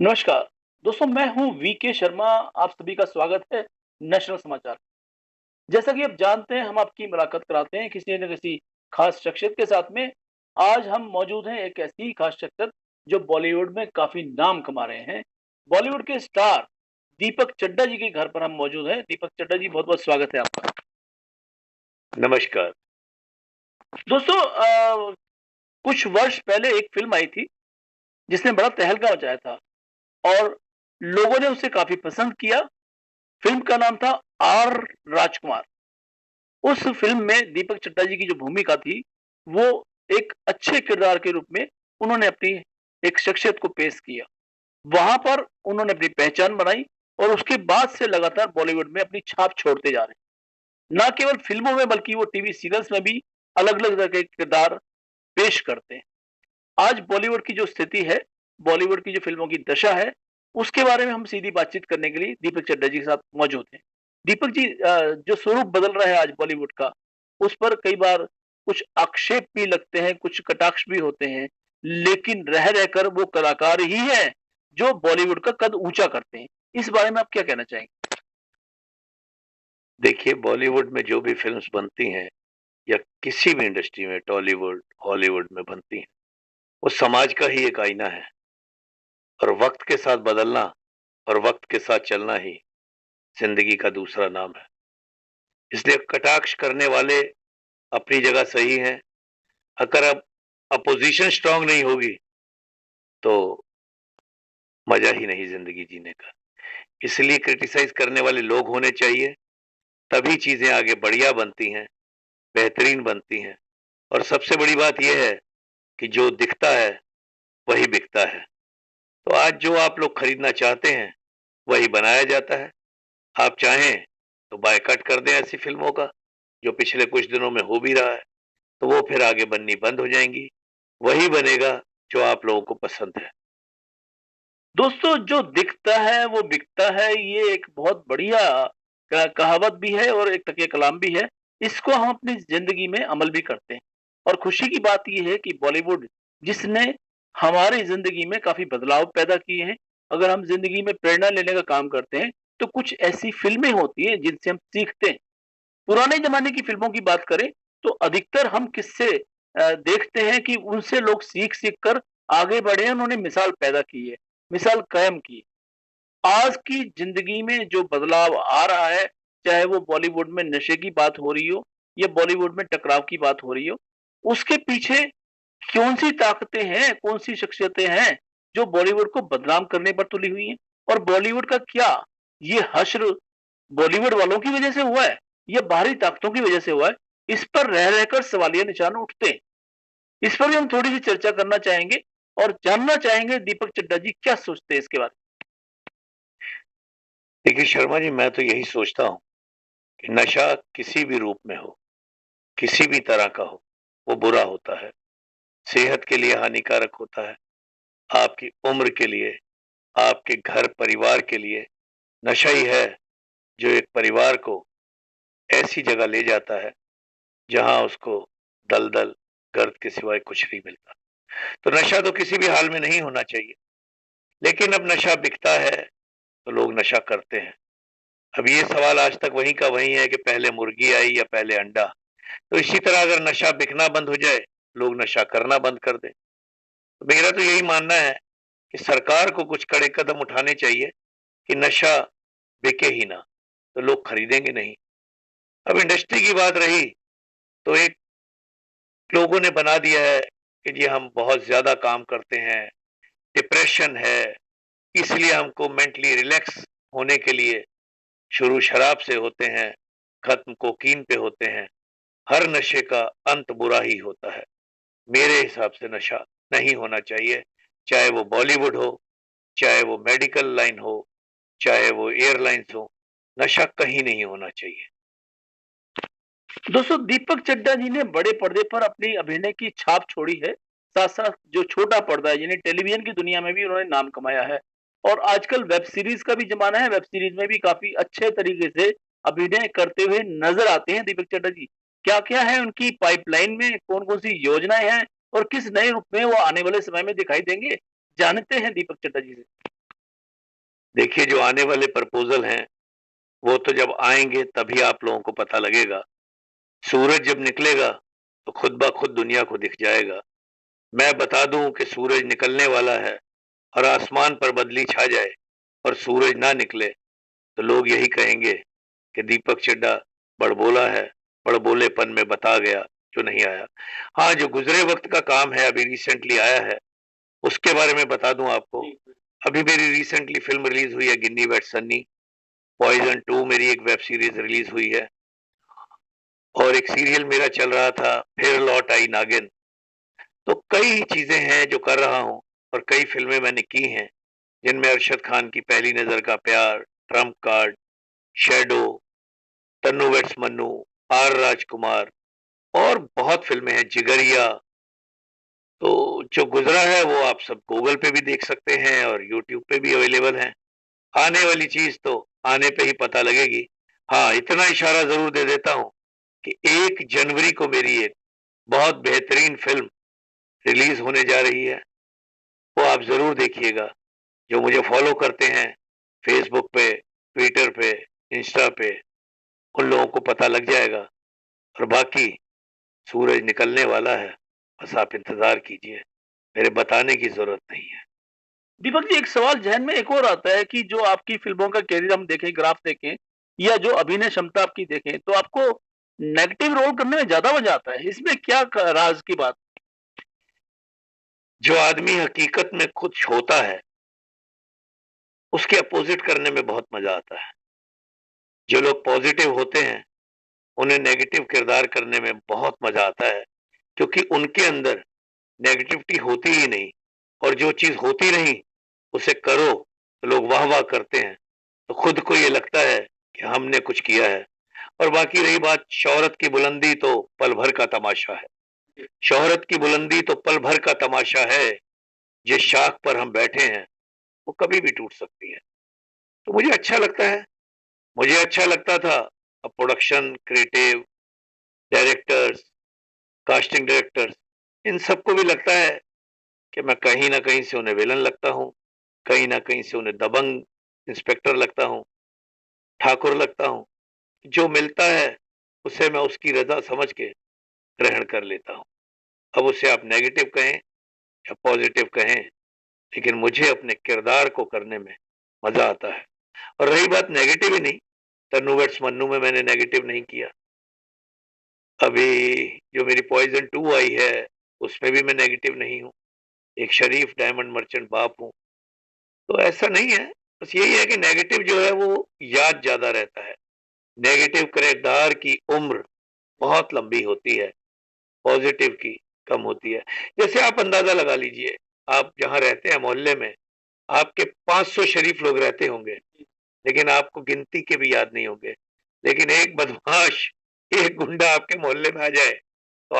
नमस्कार दोस्तों, मैं हूं वीके शर्मा। आप सभी का स्वागत है नेशनल समाचार। जैसा कि आप जानते हैं, हम आपकी मुलाकात कराते हैं किसी न किसी खास शख्सियत के साथ में। आज हम मौजूद हैं एक ऐसी खास शख्सियत जो बॉलीवुड में काफी नाम कमा रहे हैं। बॉलीवुड के स्टार दीपक चड्ढा जी के घर पर हम मौजूद हैं। दीपक चड्ढा जी, बहुत बहुत स्वागत है आपका। नमस्कार। दोस्तों, कुछ वर्ष पहले एक फिल्म आई थी जिसने बड़ा तहलका मचाया था और लोगों ने उसे काफी पसंद किया। फिल्म का नाम था आर राजकुमार। उस फिल्म में दीपक चड्ढा जी की जो भूमिका थी, वो एक अच्छे किरदार के रूप में उन्होंने अपनी एक शख्सियत को पेश किया। वहां पर उन्होंने अपनी पहचान बनाई और उसके बाद से लगातार बॉलीवुड में अपनी छाप छोड़ते जा रहे हैं। ना केवल फिल्मों में बल्कि वो टीवी सीरियल्स में भी अलग अलग तरह के किरदार पेश करते हैं। आज बॉलीवुड की जो स्थिति है, बॉलीवुड की जो फिल्मों की दशा है, उसके बारे में हम सीधी बातचीत करने के लिए दीपक चड्ढा जी के साथ मौजूद हैं। दीपक जी, जो स्वरूप बदल रहा है आज बॉलीवुड का, उस पर कई बार कुछ आक्षेप भी लगते हैं, कुछ कटाक्ष भी होते हैं, लेकिन रह रहकर वो कलाकार ही हैं जो बॉलीवुड का कद ऊंचा करते हैं। इस बारे में आप क्या कहना चाहेंगे? देखिए, बॉलीवुड में जो भी फ़िल्म्स बनती हैं या किसी भी इंडस्ट्री में टॉलीवुड, हॉलीवुड में बनती हैं, वो समाज का ही एक आईना है और वक़्त के साथ बदलना और वक़्त के साथ चलना ही ज़िंदगी का दूसरा नाम है। इसलिए कटाक्ष करने वाले अपनी जगह सही हैं। अगर अब अपोज़िशन स्ट्रॉन्ग नहीं होगी, तो मज़ा ही नहीं ज़िंदगी जीने का। इसलिए क्रिटिसाइज़ करने वाले लोग होने चाहिए, तभी चीज़ें आगे बढ़िया बनती हैं, बेहतरीन बनती हैं। और सबसे बड़ी बात ये है कि जो दिखता है वही बिकता है। तो आज जो आप लोग खरीदना चाहते हैं वही बनाया जाता है। आप चाहें तो बायकॉट कर दें ऐसी फिल्मों का, जो पिछले कुछ दिनों में हो भी रहा है, तो वो फिर आगे बननी बंद हो जाएंगी। वही बनेगा जो आप लोगों को पसंद है। दोस्तों, जो दिखता है वो बिकता है, ये एक बहुत बढ़िया कहावत भी है और एक तकिया कलाम भी है। इसको हम अपनी जिंदगी में अमल भी करते हैं। और खुशी की बात ये है कि बॉलीवुड, जिसने हमारी जिंदगी में काफी बदलाव पैदा किए हैं, अगर हम जिंदगी में प्रेरणा लेने का काम करते हैं, तो कुछ ऐसी फिल्में होती हैं जिनसे हम सीखते हैं। पुराने जमाने की फिल्मों की बात करें तो अधिकतर हम किससे देखते हैं कि उनसे लोग सीख सीख कर आगे बढ़े हैं, उन्होंने मिसाल पैदा की है, मिसाल कायम की है। आज की जिंदगी में जो बदलाव आ रहा है, चाहे वो बॉलीवुड में नशे की बात हो रही हो या बॉलीवुड में टकराव की बात हो रही हो, उसके पीछे कौन सी ताकतें हैं, कौन सी शख्सियतें हैं जो बॉलीवुड को बदनाम करने पर तुली हुई हैं? और बॉलीवुड का क्या ये हश्र बॉलीवुड वालों की वजह से हुआ है या बाहरी ताकतों की वजह से हुआ है? इस पर रह रहकर सवालिया निशान उठते हैं। इस पर भी हम थोड़ी सी चर्चा करना चाहेंगे और जानना चाहेंगे दीपक चड्ढा जी क्या सोचते हैं इसके बारे देखिए शर्मा जी, मैं तो यही सोचता हूँ कि नशा किसी भी रूप में हो, किसी भी तरह का हो, वो बुरा होता है। सेहत के लिए हानिकारक होता है, आपकी उम्र के लिए, आपके घर परिवार के लिए। नशा ही है जो एक परिवार को ऐसी जगह ले जाता है जहां उसको दलदल गर्द के सिवाय कुछ नहीं मिलता। तो नशा तो किसी भी हाल में नहीं होना चाहिए, लेकिन अब नशा बिकता है तो लोग नशा करते हैं। अब ये सवाल आज तक वहीं का वहीं है कि पहले मुर्गी आई या पहले अंडा। तो इसी तरह अगर नशा बिकना बंद हो जाए, लोग नशा करना बंद कर दें। तो मेरा तो यही मानना है कि सरकार को कुछ कड़े कदम उठाने चाहिए कि नशा बिके ही ना, तो लोग खरीदेंगे नहीं। अब इंडस्ट्री की बात रही, तो एक लोगों ने बना दिया है कि जी हम बहुत ज्यादा काम करते हैं, डिप्रेशन है, इसलिए हमको मेंटली रिलैक्स होने के लिए शुरू शराब से होते हैं, खत्म कोकीन पे होते हैं। हर नशे का अंत बुरा ही होता है। मेरे हिसाब से नशा नहीं होना चाहिए, चाहे वो बॉलीवुड हो, चाहे वो मेडिकल लाइन हो, चाहे वो एयरलाइंस हो। नशा कहीं नहीं होना चाहिए। में? दोस्तों, दीपक चड्ढा जी ने बड़े पर्दे पर अपनी अभिनय की छाप छोड़ी है। साथ साथ जो छोटा पर्दा है, यानी टेलीविजन की दुनिया में भी उन्होंने नाम कमाया है। और आजकल वेब सीरीज का भी जमाना है, वेब सीरीज में भी काफी अच्छे तरीके से अभिनय करते हुए नजर आते हैं दीपक चड्ढा जी। क्या क्या है उनकी पाइपलाइन में, कौन कौन सी योजनाएं हैं और किस नए रूप में वो आने वाले समय में दिखाई देंगे, जानते हैं दीपक चड्ढा जी से। देखिए, जो आने वाले प्रपोज़ल हैं, वो तो जब आएँगे तभी आप लोगों को पता लगेगा। सूरज जब निकलेगा, तो खुद ब खुद दुनिया को दिख जाएगा। मैं बता दूँ कि सूरज निकलने वाला है और आसमान पर बदली छा जाए और सूरज ना निकले, तो लोग यही कहेंगे कि दीपक चड्ढा बड़बोला है, बड़बोलेपन में बता गया जो नहीं आया। हाँ, जो गुज़रे वक़्त का काम है, अभी रिसेंटली आया है, उसके बारे में बता दूँ आपको। अभी मेरी रिसेंटली फ़िल्म रिलीज़ हुई है गिन्नी वेड सन्नी, पॉइज़न 2 मेरी एक वेब सीरीज़ रिलीज़ हुई है और एक सीरियल मेरा चल रहा था, फिर लौट आई नागिन। तो कई चीज़ें हैं जो कर रहा हूँ और कई फ़िल्में मैंने की हैं, जिनमें अरशद खान की पहली Nazar Ka Pyaar, trump card, shadow, Tanu weds Manu, R Rajkumar और बहुत फ़िल्में हैं, जिगरिया। तो जो गुज़रा है वो आप सब गूगल पे भी देख सकते हैं और यूट्यूब पे भी अवेलेबल हैं। आने वाली चीज़ तो आने पे ही पता लगेगी। हाँ, इतना इशारा ज़रूर दे देता हूँ कि 1 जनवरी को मेरी एक बहुत बेहतरीन फ़िल्म रिलीज़ होने जा रही है, वो आप ज़रूर देखिएगा। जो मुझे फ़ॉलो करते हैं फ़ेसबुक पे, ट्विटर पे, इंस्टा पे, उन लोगों को पता लग जाएगा और बाकी सूरज निकलने वाला है, बस आप इंतज़ार कीजिए, मेरे बताने की ज़रूरत नहीं है। दीपक जी, एक सवाल ज़हन में एक और आता है कि जो आपकी फ़िल्मों का करियर हम देखें, ग्राफ देखें या जो अभिनय क्षमता आपकी देखें, तो आपको नेगेटिव रोल करने में ज़्यादा मज़ा आता है। इसमें क्या क राज़ की बात? जो आदमी हकीकत में कुछ होता है, उसके अपोज़िट करने में बहुत मज़ा आता है। जो लोग पॉज़िटिव होते हैं, उन्हें नेगेटिव किरदार करने में बहुत मज़ा आता है, क्योंकि उनके अंदर नेगेटिविटी होती ही नहीं और जो चीज़ होती नहीं, उसे करो, तो लोग वाह-वाह करते हैं। तो खुद को ये लगता है कि हमने कुछ किया है और बाकी रही बात शोहरत की बुलंदी तो पल भर का तमाशा है। शोहरत की बुलंदी तो पल भर का तमाशा है, जिस शाख पर हम बैठे हैं, वो कभी भी टूट सकती है। तो मुझे अच्छा लगता है, मुझे अच्छा लगता था, अब production, creative, directors, casting directors, इन सबको भी लगता है कि मैं कहीं न कहीं से उन्हें विलन लगता हूँ, कहीं न कहीं से उन्हें दबंग इंस्पेक्टर लगता हूँ, ठाकुर लगता हूँ। जो मिलता है, उसे मैं उसकी रज़ा समझ के ग्रहण कर लेता हूँ। अब उसे आप नेगेटिव कहें या पॉज़िटिव कहें, लेकिन मुझे अपने किरदार को करने में मज़ा आता है। और रही बात नेगेटिव ही नहीं, तन्नू वेड्स मन्नू में मैंने नेगेटिव नहीं किया। अभी जो मेरी पॉइज़न 2 आई है, उसमें भी मैं नेगेटिव नहीं हूँ। एक शरीफ डायमंड मर्चेंट बाप हूँ। तो ऐसा नहीं है, बस यही है कि नेगेटिव जो है वो याद ज़्यादा रहता है। नेगेटिव किरदार की उम्र बहुत लंबी होती है, पॉज़िटिव की कम होती है। जैसे आप अंदाज़ा लगा लीजिए, आप जहाँ रहते हैं मोहल्ले में, आपके 500 शरीफ लोग रहते होंगे, लेकिन आपको गिनती के भी याद नहीं होंगे। लेकिन एक बदमाश, एक गुंडा आपके मोहल्ले में आ जाए, तो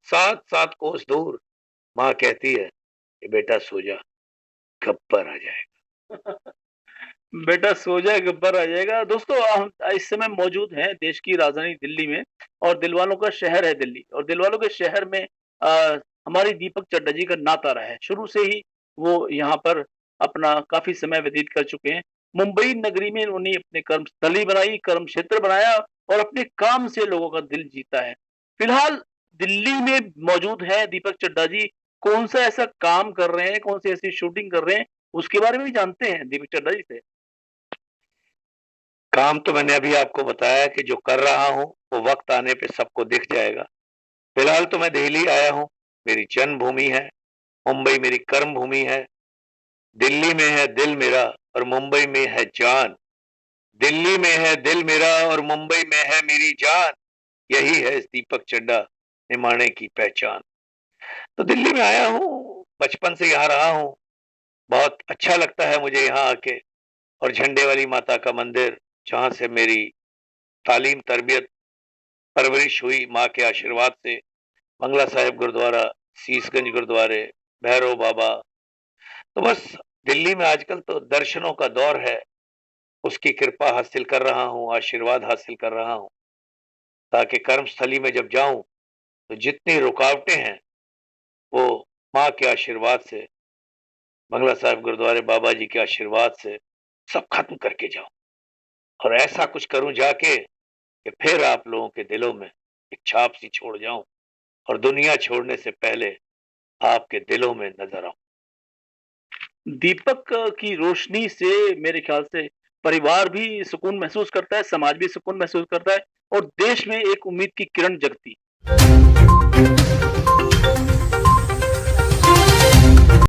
7-7 कोस दूर माँ कहती है कि बेटा सो जा, गब्बर आ जाएगा। बेटा सो जाए गब्बर आ जाएगा। दोस्तों, हम इस समय मौजूद हैं देश की राजधानी दिल्ली में और दिलवालों का शहर है दिल्ली और दिलवालों के शहर में हमारी दीपक चड्ढा जी का नाता रहा है। शुरू से ही वो यहाँ पर अपना काफ़ी समय व्यतीत कर चुके हैं। मुंबई नगरी में उन्होंने अपनी कर्मस्थली बनाई, कर्म क्षेत्र बनाया और अपने काम से लोगों का दिल जीता है। फिलहाल दिल्ली में मौजूद हैं दीपक चड्ढा जी। कौन-सा ऐसा काम कर रहे हैं, कौन-सी ऐसी शूटिंग कर रहे हैं, उसके बारे में भी जानते हैं दीपक चड्ढा जी से। काम तो मैंने अभी आपको बताया कि जो कर रहा हूँ, वो वक़्त आने पे सबको दिख जाएगा। फिलहाल तो मैं दिल्ली आया हूँ, मेरी जन्मभूमि है, मुंबई मेरी कर्म भूमि है, दिल्ली में है दिल मेरा और मुंबई में है जान। दिल्ली में है दिल मेरा और मुंबई में है मेरी जान, यही है इस दीपक चड्ढा निमाणे की पहचान। तो दिल्ली में आया हूँ, बचपन से यहाँ रहा हूँ, बहुत अच्छा लगता है मुझे यहाँ आके और झंडे वाली माता का मंदिर, जहाँ से मेरी तालीम, तरबियत, परवरिश हुई माँ के आशीर्वाद से, बंगला साहिब गुरुद्वारा, शीशगंज गुरुद्वारे, भैरव बाबा। तो बस दिल्ली में आजकल तो दर्शनों का दौर है, उसकी कृपा हासिल कर रहा हूँ, आशीर्वाद हासिल कर रहा हूँ, ताकि कर्मस्थली में जब जाऊँ, तो जितनी रुकावटें हैं, वो माँ के आशीर्वाद से, बंगला साहिब गुरुद्वारे बाबा जी के आशीर्वाद से सब खत्म करके जाऊं और ऐसा कुछ करूं जाके कि फिर आप लोगों के दिलों में एक छाप सी छोड़ जाऊं और दुनिया छोड़ने से पहले आपके दिलों में नजर आऊं। दीपक की रोशनी से मेरे ख्याल से परिवार भी सुकून महसूस करता है, समाज भी सुकून महसूस करता है और देश में एक उम्मीद की किरण जगती है।